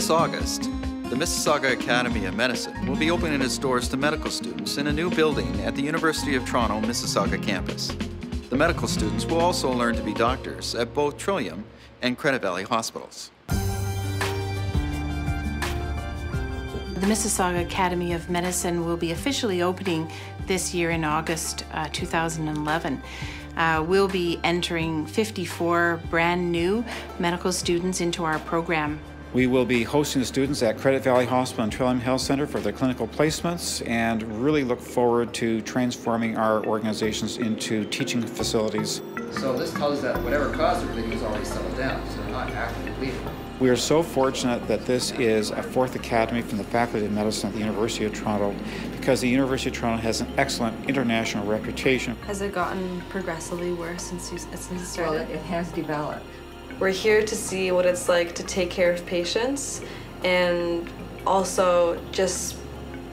This August, the Mississauga Academy of Medicine will be opening its doors to medical students in a new building at the University of Toronto Mississauga Campus. The medical students will also learn to be doctors at both Trillium and Credit Valley hospitals. The Mississauga Academy of Medicine will be officially opening this year in August 2011. We'll be entering 54 brand new medical students into our program. We will be hosting the students at Credit Valley Hospital and Trillium Health Center for their clinical placements, and really look forward to transforming our organizations into teaching facilities. So this tells us that whatever caused everything has already settled down, so they're not actively leaving. We are so fortunate that this is a fourth academy from the Faculty of Medicine at the University of Toronto, because the University of Toronto has an excellent international reputation. Has it gotten progressively worse since it started? Well, it has developed. We're here to see what it's like to take care of patients, and also just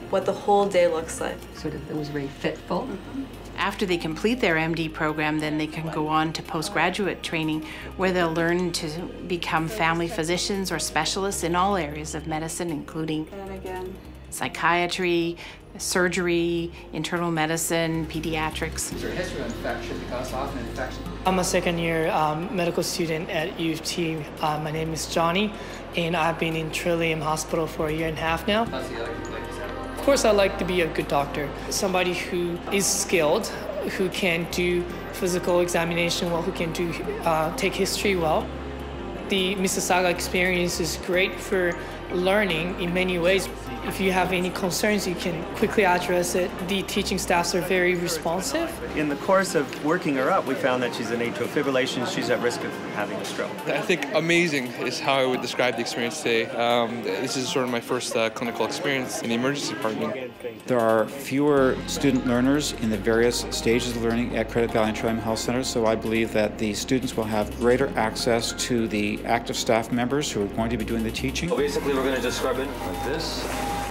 what the whole day looks like. Sort of, it was very fitful. After they complete their MD program, then they can go on to postgraduate training, where they'll learn to become family physicians or specialists in all areas of medicine, including psychiatry, surgery, internal medicine, pediatrics. Is there a history of infection? Because often infection. I'm a second-year medical student at U of T. My name is Johnnie, and I've been in Trillium Hospital for a year and a half now. Of course, I like to be a good doctor, somebody who is skilled, who can do physical examination well, who can do take history well. The Mississauga experience is great for learning in many ways. If you have any concerns, you can quickly address it. The teaching staffs are very responsive. In the course of working her up, we found that she's in atrial fibrillation. She's at risk of having a stroke. I think amazing is how I would describe the experience today. This is sort of my first clinical experience in the emergency department. There are fewer student learners in the various stages of learning at Credit Valley and Trillium Health Center, so I believe that the students will have greater access to the active staff members who are going to be doing the teaching. Well, basically, we're going to just scrub it like this.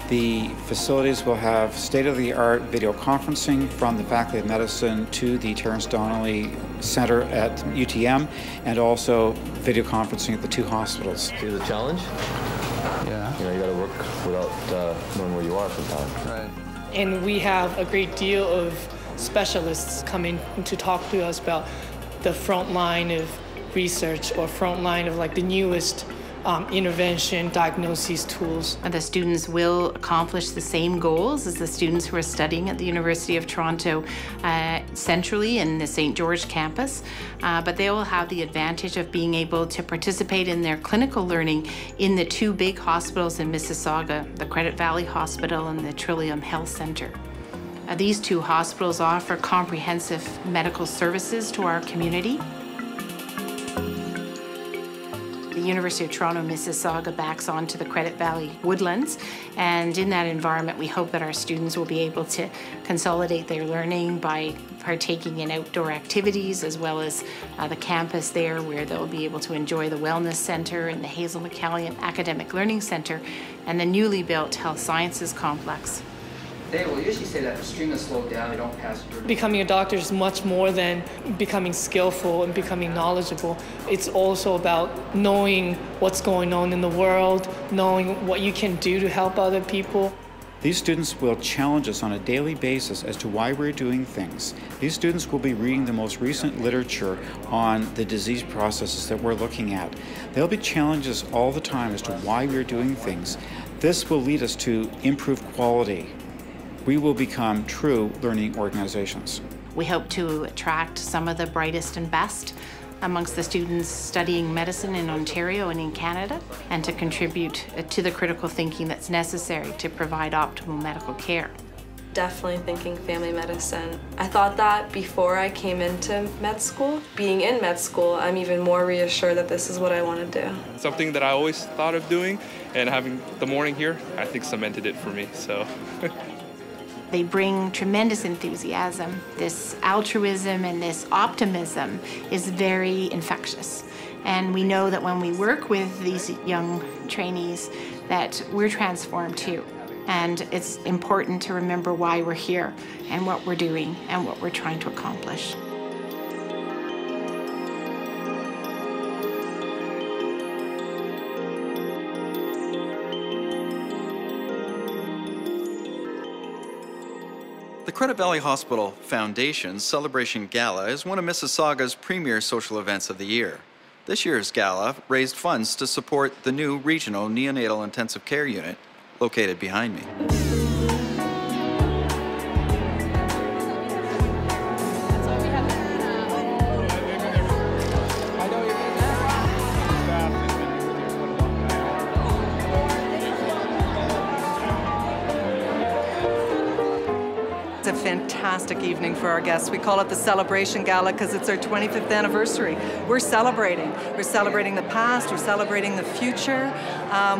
The facilities will have state-of-the-art video conferencing from the Faculty of Medicine to the Terence Donnelly Center at UTM, and also video conferencing at the two hospitals. See the challenge? Yeah. You know, you got to work without knowing where you are sometimes. Right. And we have a great deal of specialists coming to talk to us about the front line of research, or front line of like the newest intervention, diagnosis tools. The students will accomplish the same goals as the students who are studying at the University of Toronto centrally in the St. George campus, but they will have the advantage of being able to participate in their clinical learning in the two big hospitals in Mississauga, the Credit Valley Hospital and the Trillium Health Center. These two hospitals offer comprehensive medical services to our community. The University of Toronto Mississauga backs onto the Credit Valley woodlands, and in that environment we hope that our students will be able to consolidate their learning by partaking in outdoor activities, as well as the campus there, where they'll be able to enjoy the Wellness Centre and the Hazel McCallion Academic Learning Centre and the newly built Health Sciences Complex. They will usually say that they're extremely slowed down, they don't pass through. Becoming a doctor is much more than becoming skillful and becoming knowledgeable. It's also about knowing what's going on in the world, knowing what you can do to help other people. These students will challenge us on a daily basis as to why we're doing things. These students will be reading the most recent literature on the disease processes that we're looking at. They'll be challenging us all the time as to why we're doing things. This will lead us to improved quality. We will become true learning organizations. We hope to attract some of the brightest and best amongst the students studying medicine in Ontario and in Canada, and to contribute to the critical thinking that's necessary to provide optimal medical care. Definitely thinking family medicine. I thought that before I came into med school. Being in med school, I'm even more reassured that this is what I want to do. Something that I always thought of doing, and having the morning here, I think cemented it for me, so. They bring tremendous enthusiasm. This altruism and this optimism is very infectious. And we know that when we work with these young trainees, that we're transformed too. And it's important to remember why we're here and what we're doing and what we're trying to accomplish. The Credit Valley Hospital Foundation's Celebration Gala is one of Mississauga's premier social events of the year. This year's gala raised funds to support the new regional neonatal intensive care unit located behind me. A fantastic evening for our guests. We call it the Celebration Gala because it's our 25th anniversary. We're celebrating. We're celebrating the past, we're celebrating the future.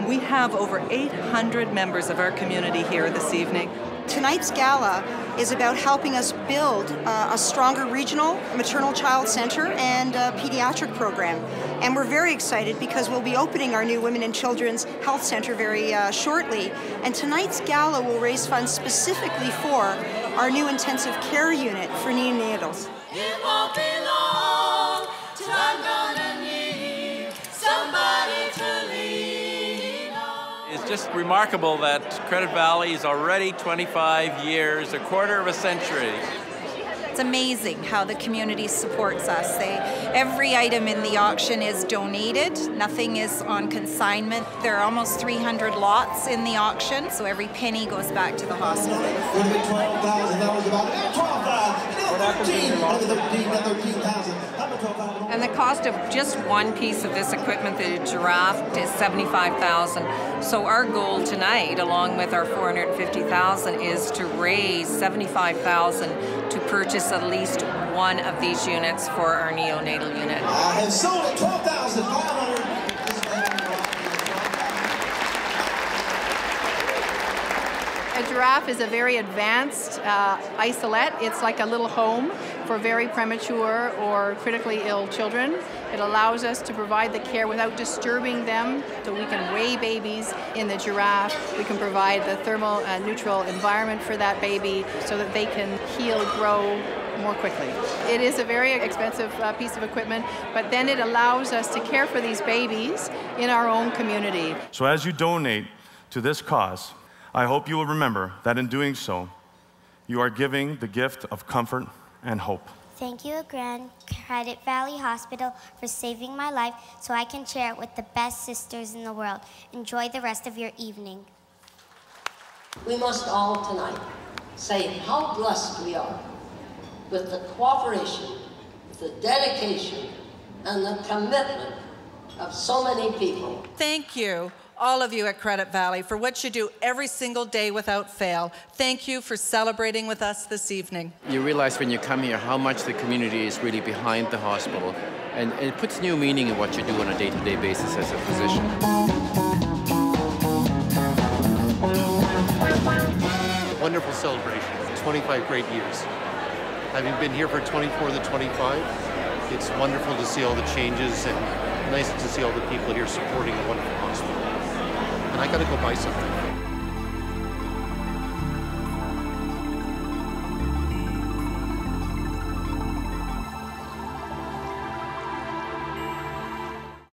We have over 800 members of our community here this evening. Tonight's gala is about helping us build a stronger regional maternal child center and pediatric program. And we're very excited because we'll be opening our new Women and Children's Health Center very shortly. And tonight's gala will raise funds specifically for our new intensive care unit for neonatals. It won't be long till I'm gonna need somebody to lean on. It's just remarkable that Credit Valley is already 25 years, a quarter of a century. It's amazing how the community supports us. Every item in the auction is donated. Nothing is on consignment. There are almost 300 lots in the auction, so every penny goes back to the hospital. Would have been 12,000. That was about 12,000. 13,000. And the cost of just one piece of this equipment, the giraffe, is $75,000. So our goal tonight, along with our $450,000, is to raise $75,000 to purchase at least one of these units for our neonatal unit. I have sold it $12,500. A giraffe is a very advanced isolette. It's like a little home for very premature or critically ill children. It allows us to provide the care without disturbing them, so we can weigh babies in the giraffe. We can provide the thermal neutral environment for that baby so that they can heal, grow more quickly. It is a very expensive piece of equipment, but then it allows us to care for these babies in our own community. So as you donate to this cause, I hope you will remember that in doing so, you are giving the gift of comfort and hope. Thank you, Grand Credit Valley Hospital, for saving my life so I can share it with the best sisters in the world. Enjoy the rest of your evening. We must all tonight say how blessed we are with the cooperation, the dedication, and the commitment of so many people. Thank you, all of you at Credit Valley, for what you do every single day without fail. Thank you for celebrating with us this evening. You realize when you come here how much the community is really behind the hospital, and it puts new meaning in what you do on a day-to-day basis as a physician. Wonderful celebration, 25 great years. Having been here for 24 of the 25, it's wonderful to see all the changes and nice to see all the people here supporting a wonderful hospital. And I gotta go buy something.